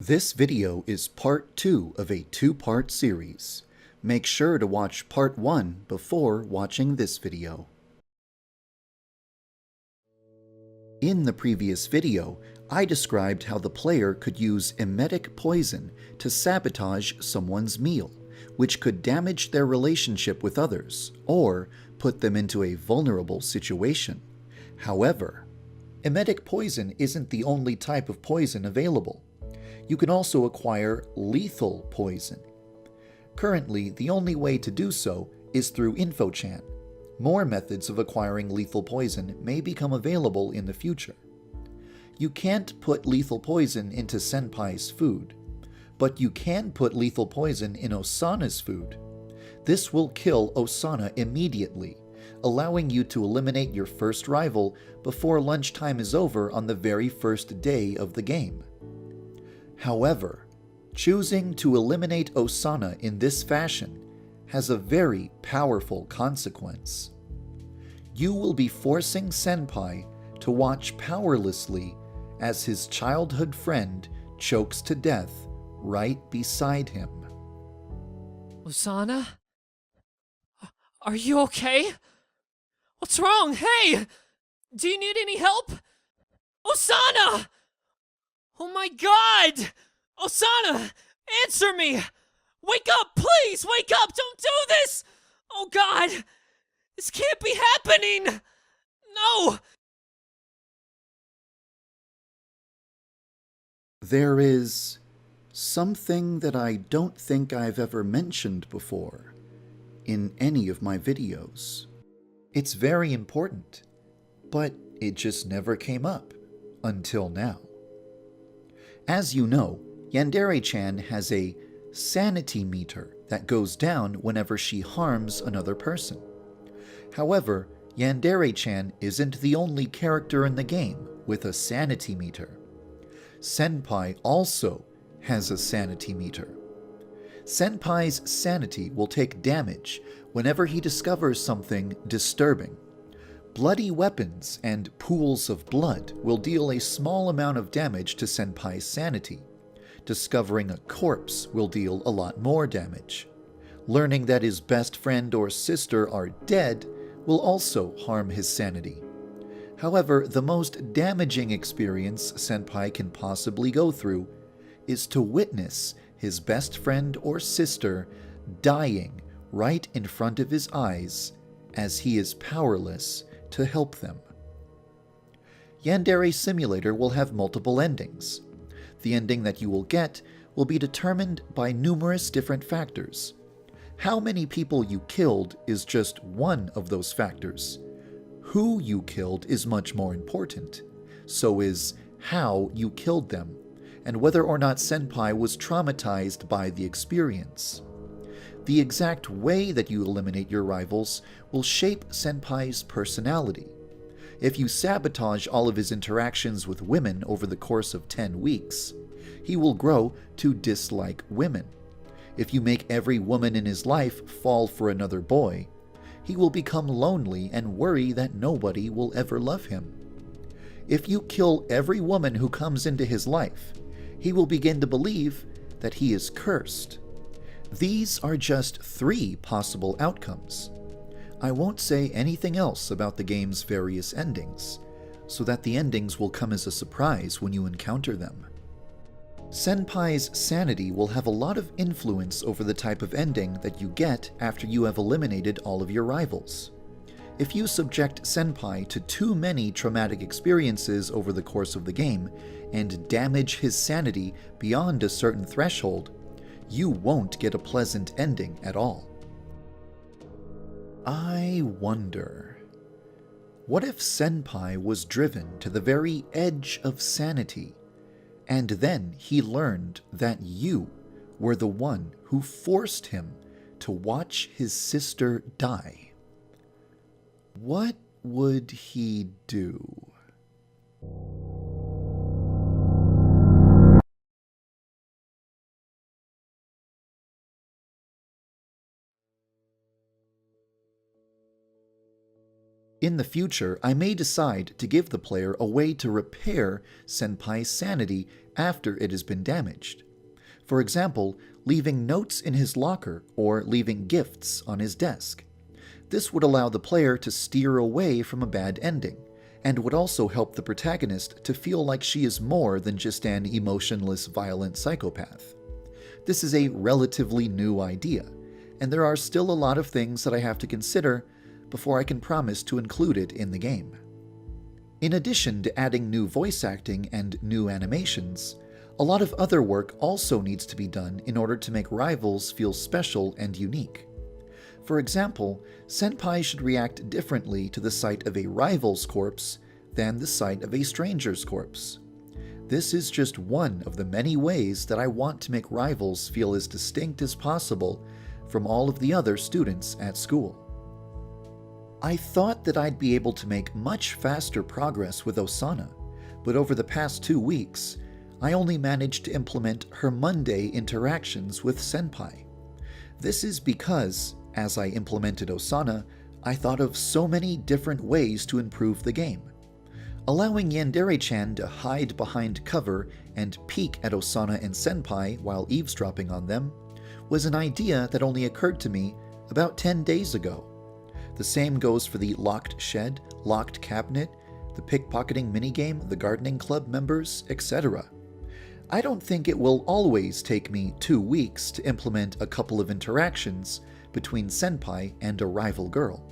This video is part 2 of a 2-part series. Make sure to watch part 1 before watching this video. In the previous video, I described how the player could use emetic poison to sabotage someone's meal, which could damage their relationship with others or put them into a vulnerable situation. However, emetic poison isn't the only type of poison available. You can also acquire lethal poison. Currently, the only way to do so is through InfoChan. More methods of acquiring lethal poison may become available in the future. You can't put lethal poison into Senpai's food, but you can put lethal poison in Osana's food. This will kill Osana immediately, allowing you to eliminate your first rival before lunchtime is over on the very first day of the game. However, choosing to eliminate Osana in this fashion has a very powerful consequence. You will be forcing Senpai to watch powerlessly as his childhood friend chokes to death right beside him. Osana? Are you okay? What's wrong? Hey! Do you need any help? Osana! Oh my god! Osana! Answer me! Wake up, please! Wake up! Don't do this! Oh god! This can't be happening! No! There is something that I don't think I've ever mentioned before in any of my videos. It's very important, but it just never came up until now. As you know, Yandere-chan has a sanity meter that goes down whenever she harms another person. However, Yandere-chan isn't the only character in the game with a sanity meter. Senpai also has a sanity meter. Senpai's sanity will take damage whenever he discovers something disturbing. Bloody weapons and pools of blood will deal a small amount of damage to Senpai's sanity. Discovering a corpse will deal a lot more damage. Learning that his best friend or sister are dead will also harm his sanity. However, the most damaging experience Senpai can possibly go through is to witness his best friend or sister dying right in front of his eyes as he is powerless to help them. Yandere Simulator will have multiple endings. The ending that you will get will be determined by numerous different factors. How many people you killed is just one of those factors. Who you killed is much more important. So is how you killed them, and whether or not Senpai was traumatized by the experience. The exact way that you eliminate your rivals will shape Senpai's personality. If you sabotage all of his interactions with women over the course of 10 weeks, he will grow to dislike women. If you make every woman in his life fall for another boy, he will become lonely and worry that nobody will ever love him. If you kill every woman who comes into his life, he will begin to believe that he is cursed. These are just 3 possible outcomes. I won't say anything else about the game's various endings, so that the endings will come as a surprise when you encounter them. Senpai's sanity will have a lot of influence over the type of ending that you get after you have eliminated all of your rivals. If you subject Senpai to too many traumatic experiences over the course of the game and damage his sanity beyond a certain threshold, you won't get a pleasant ending at all. I wonder, what if Senpai was driven to the very edge of sanity, and then he learned that you were the one who forced him to watch his sister die? What would he do? In the future, I may decide to give the player a way to repair Senpai's sanity after it has been damaged. For example, leaving notes in his locker or leaving gifts on his desk. This would allow the player to steer away from a bad ending, and would also help the protagonist to feel like she is more than just an emotionless, violent psychopath. This is a relatively new idea, and there are still a lot of things that I have to consider before I can promise to include it in the game. In addition to adding new voice acting and new animations, a lot of other work also needs to be done in order to make rivals feel special and unique. For example, Senpai should react differently to the sight of a rival's corpse than the sight of a stranger's corpse. This is just one of the many ways that I want to make rivals feel as distinct as possible from all of the other students at school. I thought that I'd be able to make much faster progress with Osana, but over the past 2 weeks, I only managed to implement her Monday interactions with Senpai. This is because, as I implemented Osana, I thought of so many different ways to improve the game. Allowing Yandere-chan to hide behind cover and peek at Osana and Senpai while eavesdropping on them was an idea that only occurred to me about 10 days ago. The same goes for the locked shed, locked cabinet, the pickpocketing minigame, the gardening club members, etc. I don't think it will always take me 2 weeks to implement a couple of interactions between Senpai and a rival girl.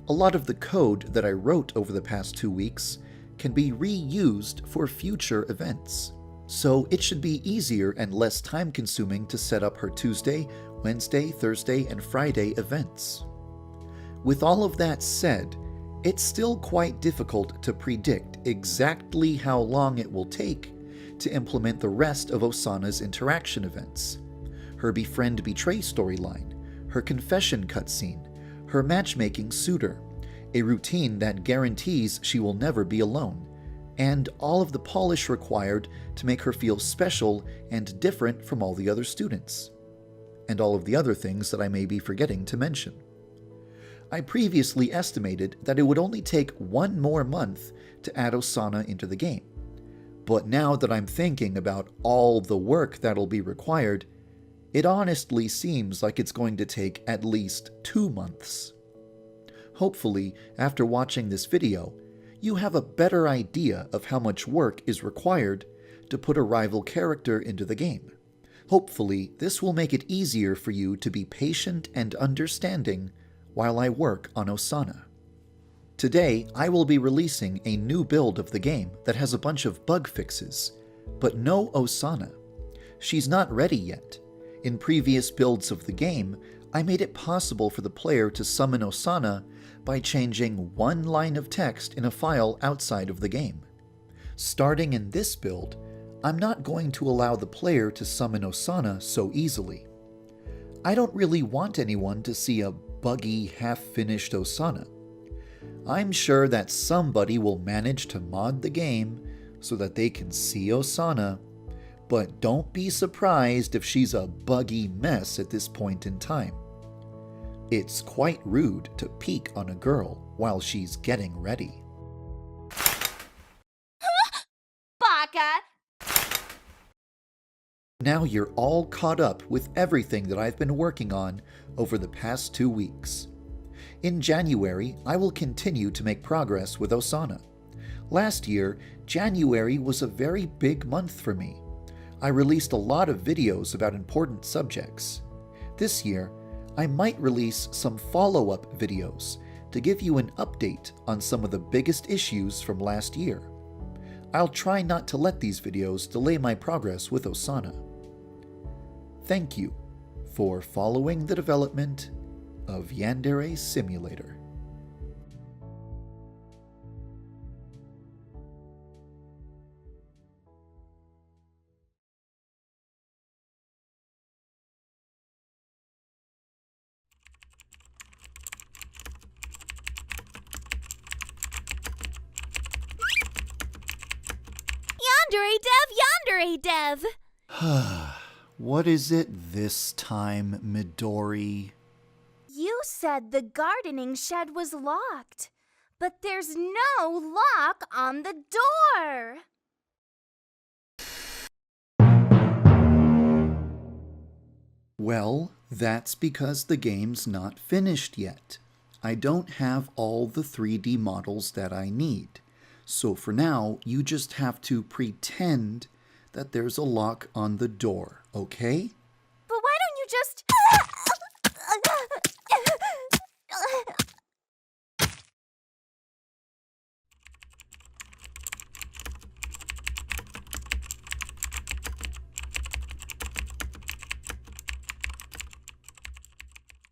A lot of the code that I wrote over the past 2 weeks can be reused for future events, so it should be easier and less time-consuming to set up her Tuesday, Wednesday, Thursday, and Friday events. With all of that said, it's still quite difficult to predict exactly how long it will take to implement the rest of Osana's interaction events. Her befriend betray storyline, her confession cutscene, her matchmaking suitor, a routine that guarantees she will never be alone, and all of the polish required to make her feel special and different from all the other students, and all of the other things that I may be forgetting to mention. I previously estimated that it would only take 1 more month to add Osana into the game, but now that I'm thinking about all the work that'll be required, it honestly seems like it's going to take at least 2 months. Hopefully, after watching this video, you have a better idea of how much work is required to put a rival character into the game. Hopefully, this will make it easier for you to be patient and understanding while I work on Osana. Today, I will be releasing a new build of the game that has a bunch of bug fixes, but no Osana. She's not ready yet. In previous builds of the game, I made it possible for the player to summon Osana by changing 1 line of text in a file outside of the game. Starting in this build, I'm not going to allow the player to summon Osana so easily. I don't really want anyone to see a buggy, half-finished Osana. I'm sure that somebody will manage to mod the game so that they can see Osana, but don't be surprised if she's a buggy mess at this point in time. It's quite rude to peek on a girl while she's getting ready. Baka! Now you're all caught up with everything that I've been working on over the past 2 weeks. In January, I will continue to make progress with Osana. Last year, January was a very big month for me. I released a lot of videos about important subjects. This year, I might release some follow-up videos to give you an update on some of the biggest issues from last year. I'll try not to let these videos delay my progress with Osana. Thank you for following the development of Yandere Simulator. YandereDev! What is it this time, Midori? You said the gardening shed was locked, But there's no lock on the door. Well, that's because the game's not finished yet. I don't have all the 3D models that I need. So for now, you just have to pretend that there's a lock on the door, okay? But why don't you just...